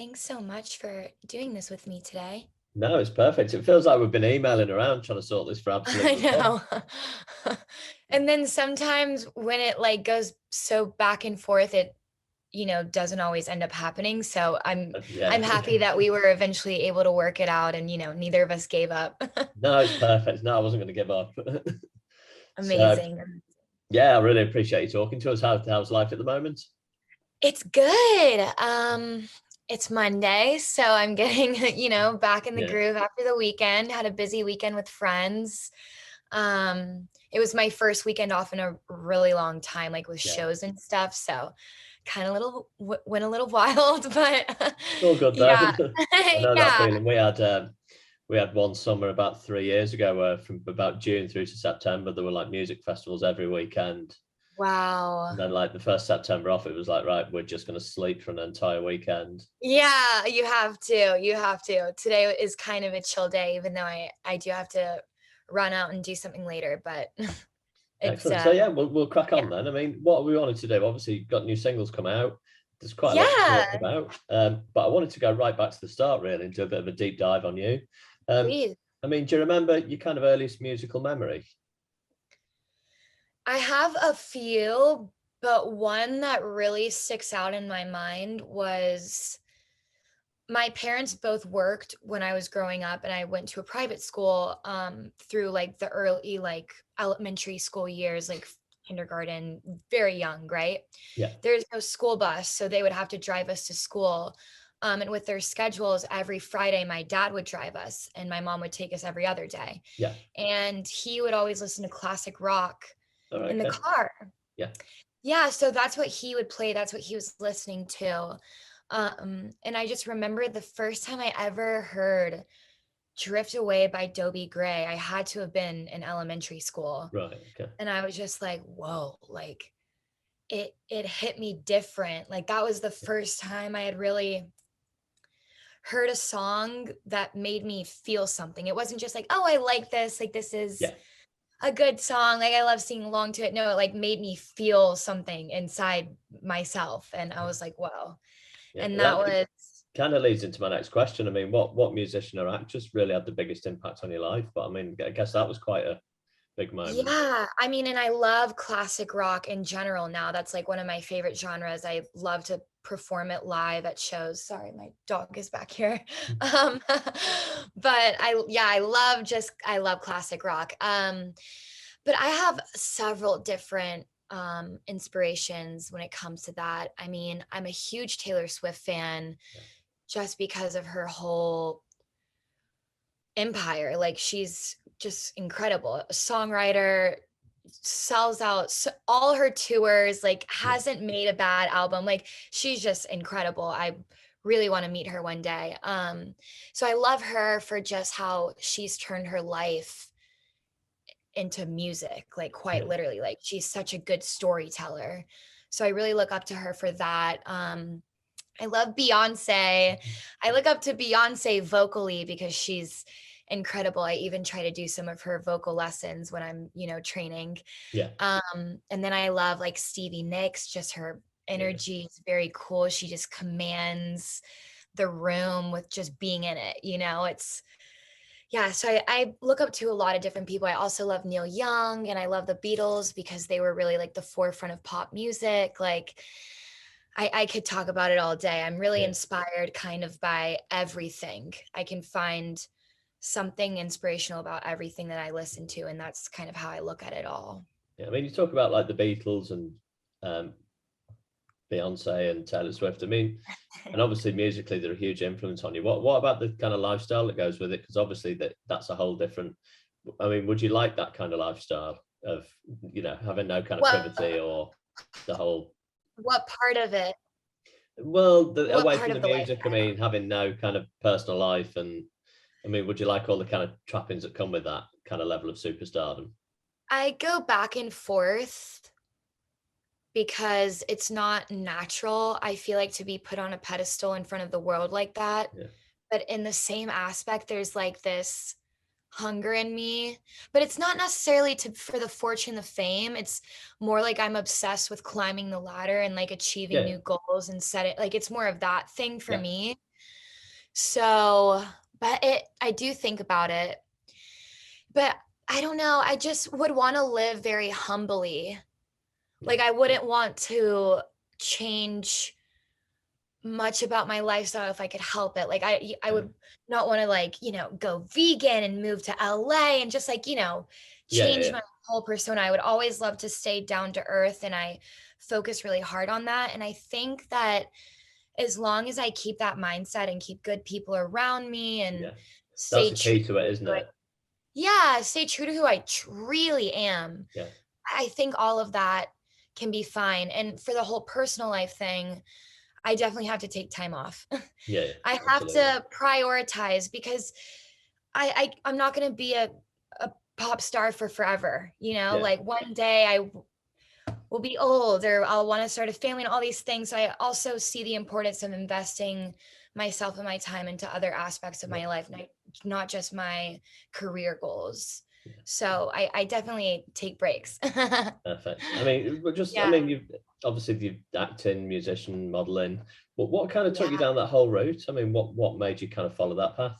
Thanks so much for doing this with me today. No, it's perfect. It feels like we've been emailing around trying to sort this for I absolutely fun. know. And then sometimes when it like goes so back and forth, it doesn't always end up happening. So I'm Yeah. happy that we were eventually able to work it out and neither of us gave up. No, it's perfect. No, I wasn't going to give up. So, Amazing. yeah, I really appreciate you talking to us. How's life at the moment? It's good. It's Monday, so I'm getting, back in the Yeah. groove after the weekend. Had a busy weekend with friends. It was my first weekend off in a really long time, like with Yeah. shows and stuff. So kind of went a little wild, but It's all good though. yeah, I know that yeah. feeling. We had one summer about 3 years ago where from about June through to September there were like music festivals every weekend. Wow. And then like the first September off, it was like, right, we're just gonna sleep for an entire weekend. Yeah, you have to. You have to. Today is kind of a chill day, even though I do have to run out and do something later, but it's Excellent. So yeah, we'll crack yeah. on then. I mean, what we wanted to do, obviously, you've got new singles come out. There's quite a lot to talk Yeah, about, but I wanted to go right back to the start, really, and do a bit of a deep dive on you. Um, please. I mean, do you remember your kind of earliest musical memory? I have a few, but one that really sticks out in my mind was my parents both worked when I was growing up, and I went to a private school through like the early like elementary school years, like kindergarten, very young, right? Yeah, There's no school bus, so they would have to drive us to school. And with their schedules, every Friday, my dad would drive us, and my mom would take us every other day. yeah. And he would always listen to classic rock All right, in the okay. car. Yeah, Yeah, so that's what he would play. That's what he was listening to. And I just remember the first time I ever heard Drift Away by Dobie Gray. I had to have been in elementary school. right, okay. And I was just like, whoa, like it hit me different. Like that was the first time I had really heard a song that made me feel something. It wasn't just like, oh, I like this, like this is Yeah, a good song, like I love singing along to it. No, it like made me feel something inside myself. And I was like, whoa. yeah. And that That was, kind of leads into my next question. I mean, what musician or actress really had the biggest impact on your life? But I mean, I guess that was quite a big moment. yeah, I mean, and I love classic rock in general now. That's like one of my favorite genres. I love to perform it live at shows. Sorry, my dog is back here. Um, but I love classic rock. But I have several different inspirations when it comes to that. I mean, I'm a huge Taylor Swift fan Yeah, just because of her whole empire. Like she's just incredible. A songwriter, sells out all her tours, like yeah, hasn't made a bad album. Like she's just incredible. I really want to meet her one day. So I love her for just how she's turned her life into music, like quite yeah. literally. Like she's such a good storyteller. So I really look up to her for that. I love Beyonce. I look up to Beyonce vocally because she's incredible. I even try to do some of her vocal lessons when I'm, training. Yeah, And then I love like Stevie Nicks, just her yeah. energy is very cool. She just commands the room with just being in it, it's yeah, so I look up to a lot of different people. I also love Neil Young and I love the Beatles because they were really like the forefront of pop music. Like I could talk about it all day. I'm really Yeah. inspired kind of by everything. I can find something inspirational about everything that I listen to, and that's kind of how I look at it all. Yeah, I mean, you talk about like the Beatles and um, Beyonce and Taylor Swift. I mean, and obviously musically they're a huge influence on you. What about the kind of lifestyle that goes with it? Because obviously that's a whole different. I mean, would you like that kind of lifestyle of having no kind of What privacy or the whole? what part of it? Well, What away part from the of the music. I lifestyle? mean, having no kind of personal life, and I mean, would you like all the kind of trappings that come with that kind of level of superstardom? I go back and forth because it's not natural, I feel like, to be put on a pedestal in front of the world like that. Yeah, But in the same aspect, there's like this hunger in me, but it's not necessarily to for the fortune, the fame. It's more like I'm obsessed with climbing the ladder and like achieving yeah, new goals and set it like it's more of that thing for yeah, me. So, but I do think about it, but I don't know. I just would want to live very humbly. Yeah. Like I wouldn't want to change much about my lifestyle if I could help it. Like I Okay. would not want to like, go vegan and move to LA and just like, Yeah. Yeah. change Yeah. my whole persona. I would always love to stay down to earth, and I focus really hard on that. And I think that as long as I keep that mindset and keep good people around me and Yeah. That's stay the true key to it, to isn't who I, it? yeah, stay true to who I really am, Yeah. I think all of that can be fine. And for the whole personal life thing, I definitely have to take time off. Yeah. Yeah. I have Absolutely. to prioritize because I'm not going to be a pop star for forever. Yeah. Like one day I will be old or I'll want to start a family and all these things. So I also see the importance of investing myself and my time into other aspects of Yeah. my life, not just my career goals. Yeah. So I definitely take breaks. Perfect. I mean, but just, I Yeah. mean, you've obviously you've acting, musician, modeling. But what kind of took you Yeah. down that whole route? I mean, what made you kind of follow that path?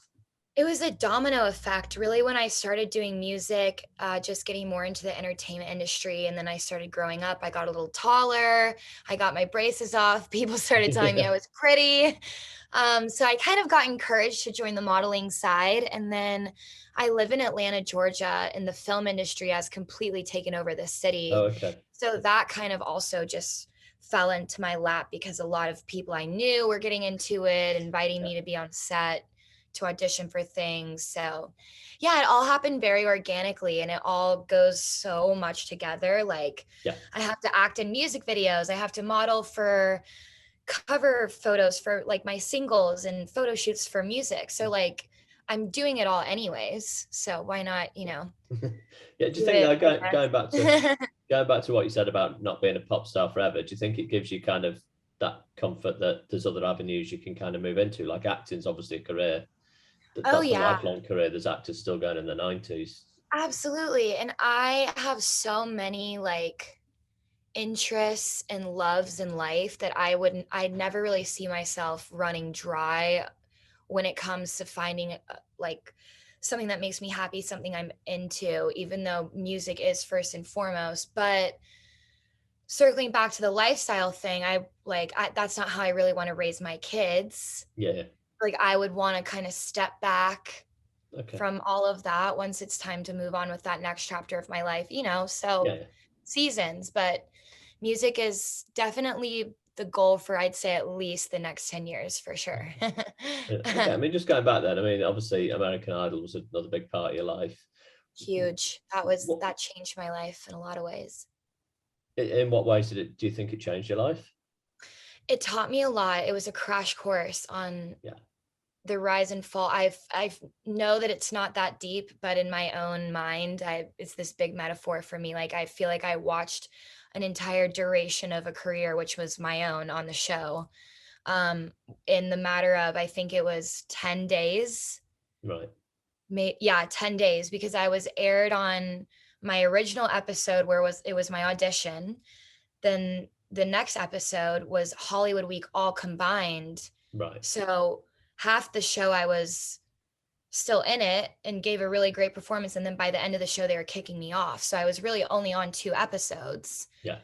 It was a domino effect, really, when I started doing music, just getting more into the entertainment industry. And then I started growing up. I got a little taller. I got my braces off. People started telling me I Yeah. was pretty. So I kind of got encouraged to join the modeling side. And then I live in Atlanta, Georgia, and the film industry has completely taken over the Oh, city. okay. So that kind of also just fell into my lap because a lot of people I knew were getting into it, inviting Yeah. me to be on set to audition for things. So, yeah, it all happened very organically and it all goes so much together. Like, Yeah. I have to act in music videos, I have to model for cover photos for like my singles and photo shoots for music. So, like, I'm doing it all anyways. So, why not, Yeah. Do you do think it, that I going guess? back to what you said about not being a pop star forever, do you think it gives you kind of that comfort that there's other avenues you can kind of move into? Like acting's obviously a career Oh, that's a yeah. lifelong career. There's actors still going in the 90s. Absolutely. And I have so many like interests and loves in life that I'd never really see myself running dry when it comes to finding like something that makes me happy, something I'm into, even though music is first and foremost. But circling back to the lifestyle thing, that's not how I really want to raise my kids. Yeah. Yeah. Like I would want to kind of step back Okay. from all of that once it's time to move on with that next chapter of my life, Yeah. so Yeah. seasons, but music is definitely the goal for, I'd say, at least the next 10 years for sure. Yeah. Okay. I mean, just going back then, I mean, obviously American Idol was another big part of your life. Huge. What, That changed my life in a lot of ways. in what ways do you think it changed your life? It taught me a lot. It was a crash course on Yeah. the rise and fall. I know that it's not that deep, but in my own mind, it's this big metaphor for me. Like I feel like I watched an entire duration of a career, which was my own on the show, um, in the matter of I think it was 10 days. Right. Yeah, 10 days because I was aired on my original episode where it was my audition. Then the next episode was Hollywood Week all combined. Right. So half the show I was still in it and gave a really great performance. And then by the end of the show, they were kicking me off. So I was really only on 2 episodes. Yeah.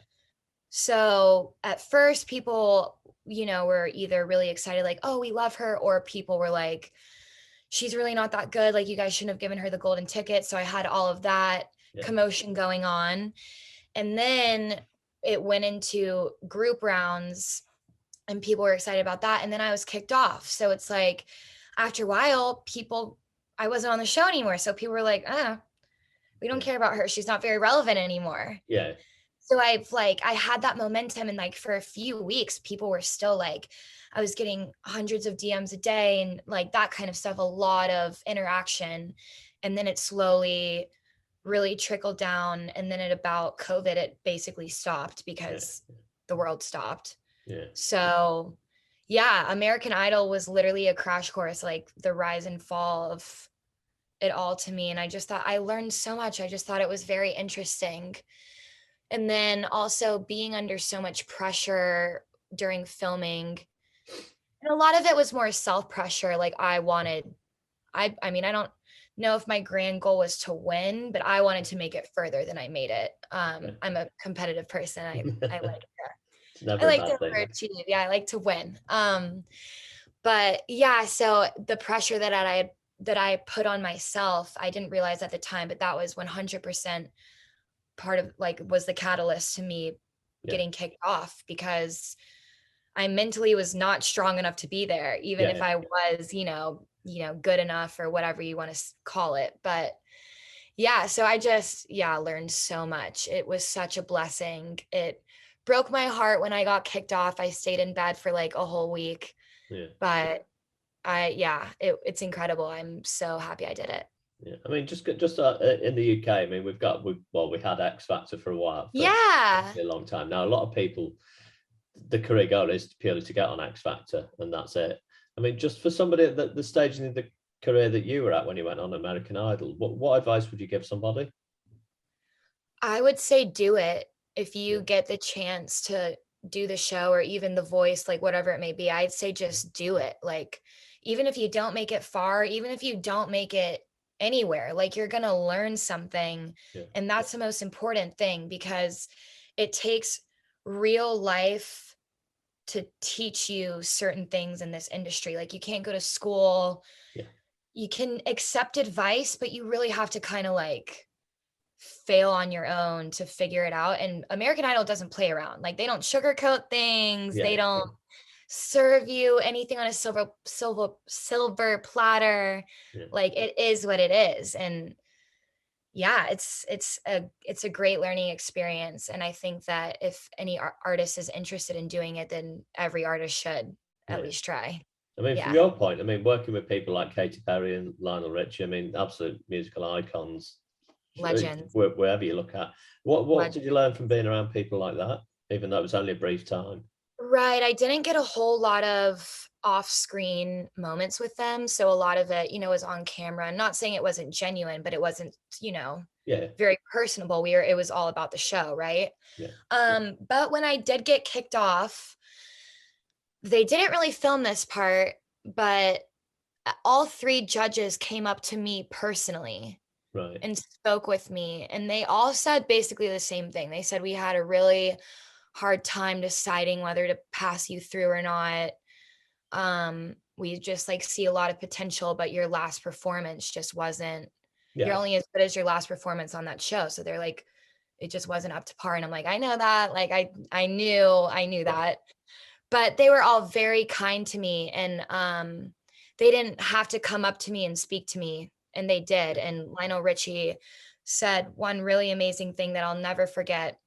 So at first, people, were either really excited, like, oh, we love her, or people were like, she's really not that good. Like, you guys shouldn't have given her the golden ticket. So I had all of that Yeah. commotion going on. And then it went into group rounds and people were excited about that. And then I was kicked off. So it's like, after a while, I wasn't on the show anymore. So people were like, we don't Yeah. care about her. She's not very relevant anymore. Yeah. So I had that momentum and like for a few weeks, people were still like, I was getting hundreds of DMs a day and like that kind of stuff, a lot of interaction. And then it slowly really trickled down. And then at about COVID, it basically stopped Yeah. because the world stopped. Yeah. So yeah, American Idol was literally a crash course, like the rise and fall of it all to me. And I just thought I learned so much. I just thought it was very interesting. And then also being under so much pressure during filming And a lot of it was more self-pressure. Like I wanted, I mean, I don't know if my grand goal was to win, but I wanted to make it further than I made it. Yeah. I'm a competitive person. It's I never a like to bad thing. overachieve. Yeah, I like to win. But yeah, so the pressure that I put on myself, I didn't realize at the time, but that was 100% part of like was the catalyst to me Yeah. getting kicked off because I mentally was not strong enough to be there, even if Yeah. I was, good enough or whatever you want to call it. But yeah, so I just, yeah, learned so much. It was such a blessing. It broke my heart when I got kicked off. I stayed in bed for like a whole week, Yeah. but it's incredible. I'm so happy I did it. Yeah, I mean, just in the UK, I mean, we had X Factor for a while, for Yeah. a long time now. A lot of people, the career goal is purely to get on X Factor, and that's it. I mean, just for somebody at the stage in the career that you were at when you went on American Idol, what advice would you give somebody? I would say do it if Yeah, you get the chance to do the show or even the voice, like whatever it may be. I'd say just do it. Like, even if you don't make it far, even if you don't make it anywhere, like you're going to learn something. yeah, And that's the most important thing because it takes real life to teach you certain things in this industry. Like, you can't go to school, yeah, you can accept advice, but you really have to kind of like fail on your own to figure it out. And American Idol doesn't play around. Like they don't sugarcoat things. They yeah, don't serve you anything on a silver platter. yeah, Like it is what it is. And yeah, it's a great learning experience. And I think that if any artist is interested in doing it, then every artist should at yeah. least try. I mean, from Yeah. your point, I mean, working with people like Katy Perry and Lionel Richie, I mean, absolute musical icons, Legends. wherever you look at. What did Legends. you learn from being around people like that, even though it was only a brief time? Right, I didn't get a whole lot of off-screen moments with them, so a lot of it, was on camera. I'm not saying it wasn't genuine, but it wasn't, Yeah, very personable. It was all about the show, right? yeah, But when I did get kicked off, they didn't really film this part, but all 3 judges came up to me personally right, and spoke with me, and they all said basically the same thing. They said, "We had a really hard time deciding whether to pass you through or not. We just like see a lot of potential, but your last performance just wasn't, you're yeah, only as good as your last performance on that show." So they're like, it just wasn't up to par. And I'm like, I know that. Like I knew yeah, that. But they were all very kind to me, and they didn't have to come up to me and speak to me. And they did. And Lionel Richie said one really amazing thing that I'll never forget.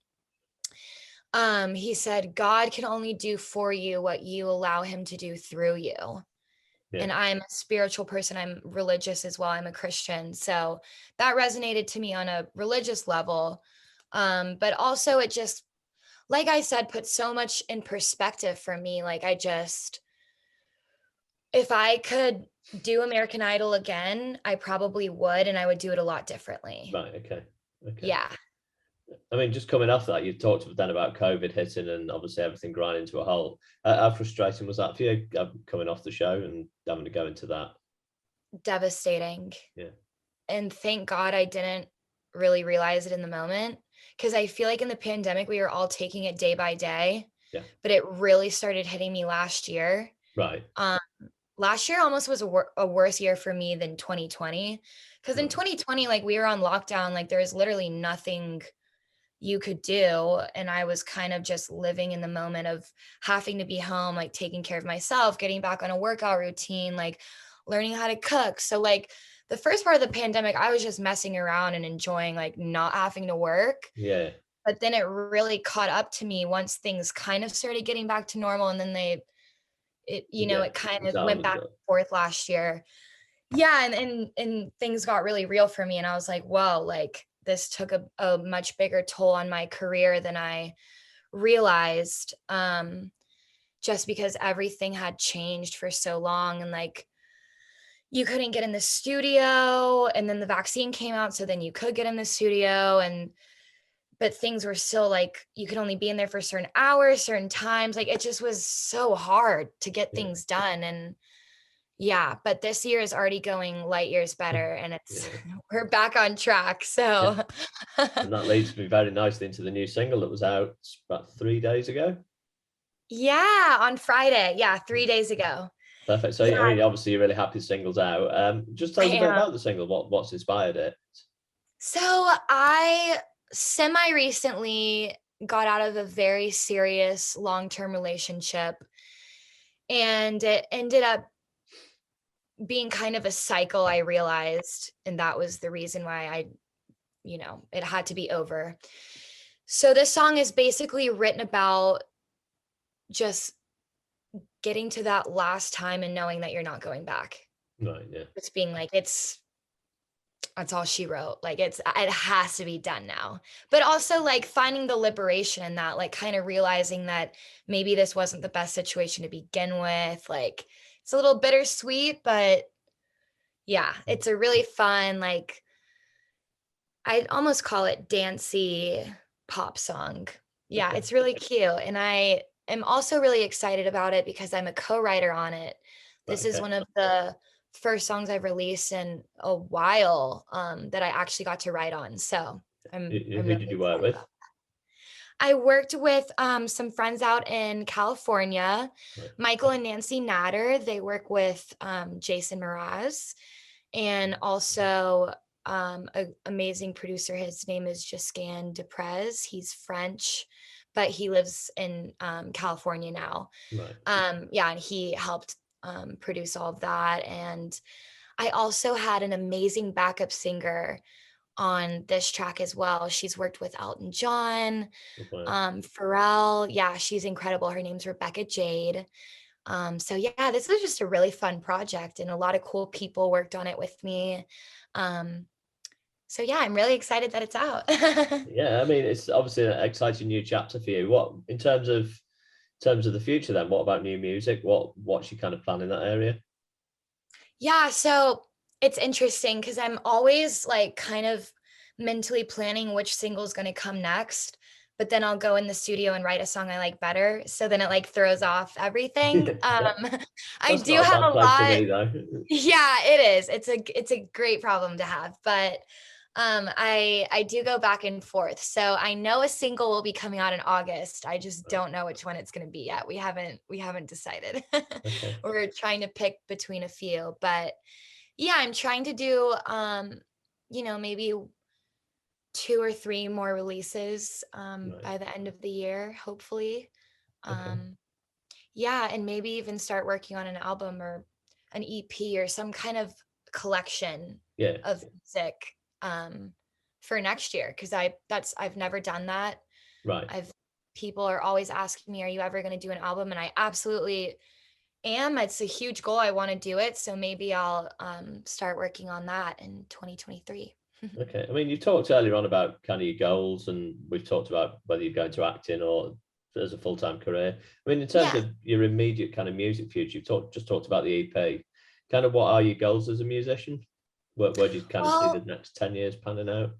He said, God can only do for you what you allow him to do through you. yeah, And I'm a spiritual person. I'm religious as well. I'm a Christian. So that resonated to me on a religious level. But also it just, like I said, put so much in perspective for me. Like if I could do American Idol again, I probably would, and I would do it a lot differently. right, okay, okay. Yeah. I mean, just coming off that, you talked then about COVID hitting and obviously everything grinding to a halt. How frustrating was that for you, coming off the show and having to go into that? Devastating. Yeah, And thank God I didn't really realize it in the moment, because I feel like in the pandemic we were all taking it day by day, yeah, but it really started hitting me last year. right, Um, Last year almost was a worse year for me than 2020, because in right, 2020, like we were on lockdown, like there was literally nothing you could do, and I was kind of just living in the moment of having to be home, like taking care of myself, getting back on a workout routine, like learning how to cook. So like the first part of the pandemic, I was just messing around and enjoying like not having to work. yeah, But then it really caught up to me once things kind of started getting back to normal, and then yeah. it kind It's of went hard, back isn't it? and forth last year. Yeah, and things got really real for me, and I was like, whoa, like this took a much bigger toll on my career than I realized, just because everything had changed for so long. And like you couldn't get in the studio, and then the vaccine came out, so then you could get in the studio, and but things were still like, you could only be in there for certain hours, certain times. Like it just was so hard to get Yeah. things done. And yeah, but this year is already going light years better, and it's Yeah. we're back on track. Yeah. So And that leads me very nicely into the new single that was out about 3 days ago. yeah, on Friday. Yeah, 3 days ago. Perfect. So, Yeah, I mean, obviously, you're really happy the single's out. Just tell I us a bit am. about the single. What's inspired it? So I semi recently got out of a very serious long-term relationship, and it ended up being kind of a cycle, I realized, and that was the reason why it had to be over. So this song is basically written about just getting to that last time and knowing that you're not going back. Right. Yeah. It's being like, that's all she wrote. Like it has to be done now. But also like finding the liberation in that, like kind of realizing that maybe this wasn't the best situation to begin with. Like it's a little bittersweet, but yeah, it's a really fun, like I'd almost call it dancey pop song. Yeah, Okay. it's really cute. And I am also really excited about it because I'm a co-writer on it. Right. This is Okay. one of the first songs I've released in a while, that I actually got to write on. So I'm Who really did you work excited with? about. I worked with some friends out in California, Right. Michael and Nancy Natter. They work with Jason Mraz, and also an amazing producer. His name is Jiscan Deprez. He's French, but he lives in California now. Right. Yeah, and he helped produce all of that. And I also had an amazing backup singer on this track as well. She's worked with Elton John, Wow. Pharrell. Yeah, she's incredible. Her name's Rebecca Jade. So yeah, this was just a really fun project, and a lot of cool people worked on it with me. Um, so yeah, I'm really excited that it's out. Yeah. I mean, it's obviously an exciting new chapter for you. What in terms of the future then? What about new music? What's your kind of plan in that area? Yeah, so it's interesting because I'm always like kind of mentally planning which single is going to come next, but then I'll go in the studio and write a song I like better. So then it like throws off everything. Yeah. I That's do not a have bad a place to lot. be though. Yeah, it is. It's a great problem to have, but I do go back and forth. So I know a single will be coming out in August. I just Right. don't know which one it's going to be yet. We haven't decided. Okay. We're trying to pick between a few, but yeah, I'm trying to do maybe 2 or 3 more releases Right. by the end of the year, hopefully. Okay. Um yeah, and maybe even start working on an album or an EP or some kind of collection Yeah. of music um, for next year, because I've never done that. Right. I've People are always asking me, "Are you ever going to do an album?" And I absolutely am. It's a huge goal. I want to do it, so maybe I'll start working on that in 2023. Okay. I mean, you talked earlier on about kind of your goals, and we've talked about whether you're going to acting or as a full-time career. I mean, in terms Yeah. of your immediate kind of music future, you've just talked about the EP. Kind of what are your goals as a musician? Where do you kind of see the Well, next 10 years panning out?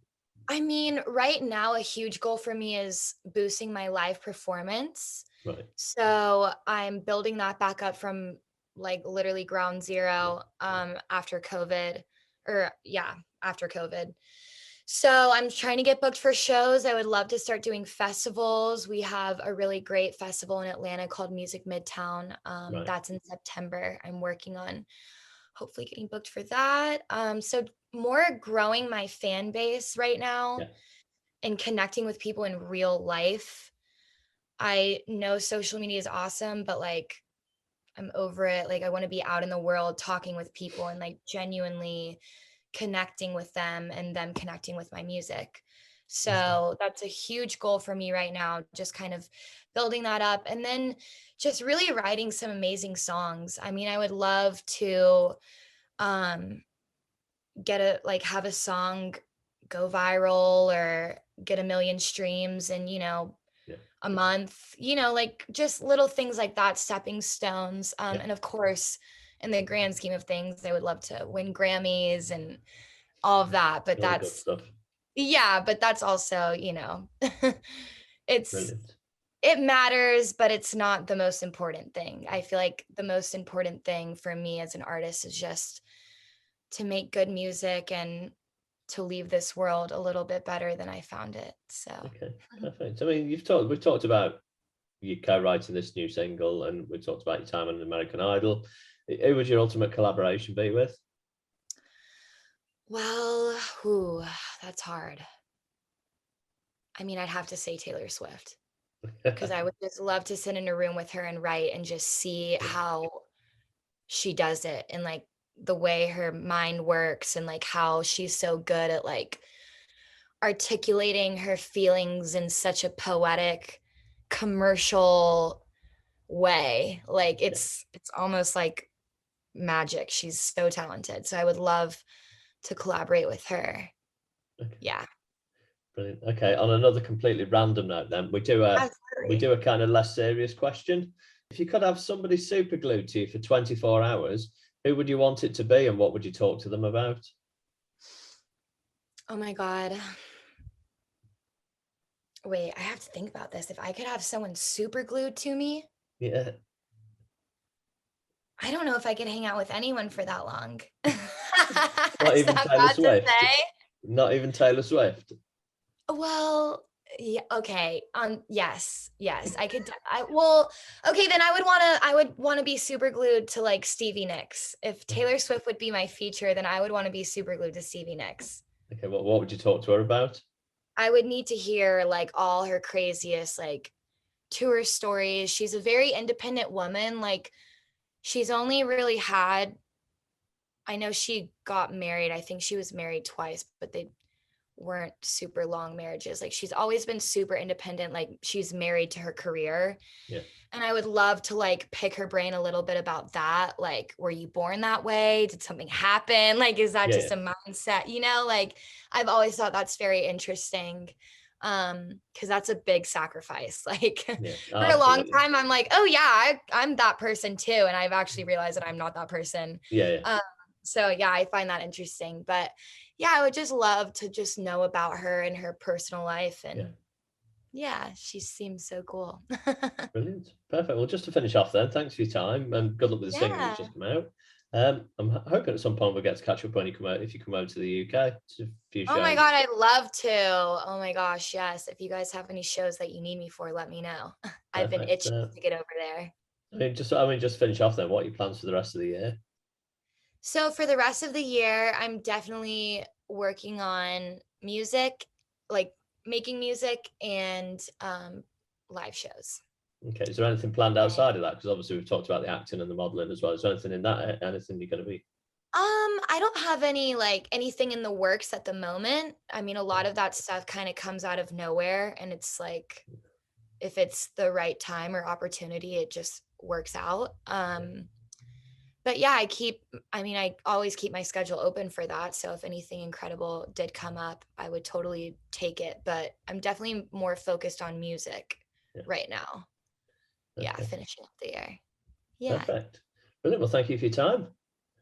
I mean, right now, a huge goal for me is boosting my live performance. Right. So I'm building that back up from like literally ground zero after COVID, or yeah, after COVID. So I'm trying to get booked for shows. I would love to start doing festivals. We have a really great festival in Atlanta called Music Midtown. Right. That's in September. I'm working on hopefully getting booked for that. So more growing my fan base right now Yeah. and connecting with people in real life. I know social media is awesome, but like I'm over it. Like I want to be out in the world talking with people and like genuinely connecting with them and them connecting with my music. Okay. So that's a huge goal for me right now, just kind of building that up and then just really writing some amazing songs. I mean, I would love to um have a song go viral or get a million streams and Yeah. a month, like just little things like that, stepping stones. Yeah. And of course, in the grand scheme of things, I would love to win Grammys and all of that. But All the good that's, stuff. Yeah, but that's also, it's Brilliant. it matters, but it's not the most important thing. I feel like the most important thing for me as an artist is just to make good music and to leave this world a little bit better than I found it. So, Okay, perfect. I mean, we've talked about you co-writing this new single, and we talked about your time on American Idol. Who would your ultimate collaboration be with? well, whew, that's hard. I mean, I'd have to say Taylor Swift because I would just love to sit in a room with her and write and just see how she does it and like the way her mind works and like how she's so good at like articulating her feelings in such a poetic commercial way. Like Yeah. it's almost like magic. She's so talented. So I would love to collaborate with her. Okay, Yeah. brilliant. Okay, on another completely random note, then we Absolutely. do a kind of less serious question. If you could have somebody super glued to you for 24 hours, who would you want it to be, and what would you talk to them about? Oh my God. Wait, I have to think about this. If I could have someone super glued to me, Yeah, I don't know if I could hang out with anyone for that long. not Is even that Taylor bad to Swift. say? Not even Taylor Swift. Well, yeah, okay. Yes, yes. I could well, okay, then I would want to be super glued to like Stevie Nicks. If Taylor Swift would be my feature, then I would want to be super glued to Stevie Nicks. Okay, what would you talk to her about? I would need to hear like all her craziest like tour stories. She's a very independent woman. Like she's only really had I know she got married. I think she was married twice, but they weren't super long marriages. Like she's always been super independent. Like she's married to her career. Yeah, And I would love to like pick her brain a little bit about that. Like, were you born that way? Did something happen? Like, is that yeah, just yeah, a mindset? Like I've always thought that's very interesting. Because that's a big sacrifice. Like yeah, for a long absolutely. time, I'm like, oh yeah, I'm that person too. And I've actually realized that I'm not that person. Yeah, yeah, Um, so yeah, I find that interesting. But yeah, I would just love to just know about her and her personal life. yeah. And yeah, she seems so cool. Brilliant. Perfect. Well, just to finish off then, thanks for your time and good luck with the single that's Yeah. just come out. I'm hoping at some point we'll get to catch up when you come out, if you come over to the UK to a few Oh my shows. God, I'd love to. Oh my gosh, yes. If you guys have any shows that you need me for, let me know. I've been Perfect. itching to get over there. Just finish off then. What are your plans for the rest of the year? So for the rest of the year, I'm definitely working on music, like making music and live shows. Okay. Is there anything planned outside of that? Because obviously we've talked about the acting and the modeling as well. Is there anything in that? Anything you're going to be? I don't have anything in the works at the moment. I mean, a Yeah. lot of that stuff kind of comes out of nowhere and it's like if it's the right time or opportunity, it just works out. Yeah. But yeah, I always keep my schedule open for that. So if anything incredible did come up, I would totally take it. But I'm definitely more focused on music Yeah. right now. Yeah, Okay. finishing up the year. Yeah, Perfect. Brilliant. Well, thank you for your time.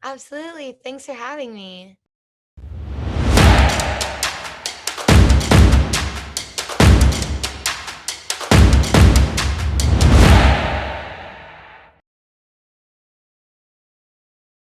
absolutely. Thanks for having me.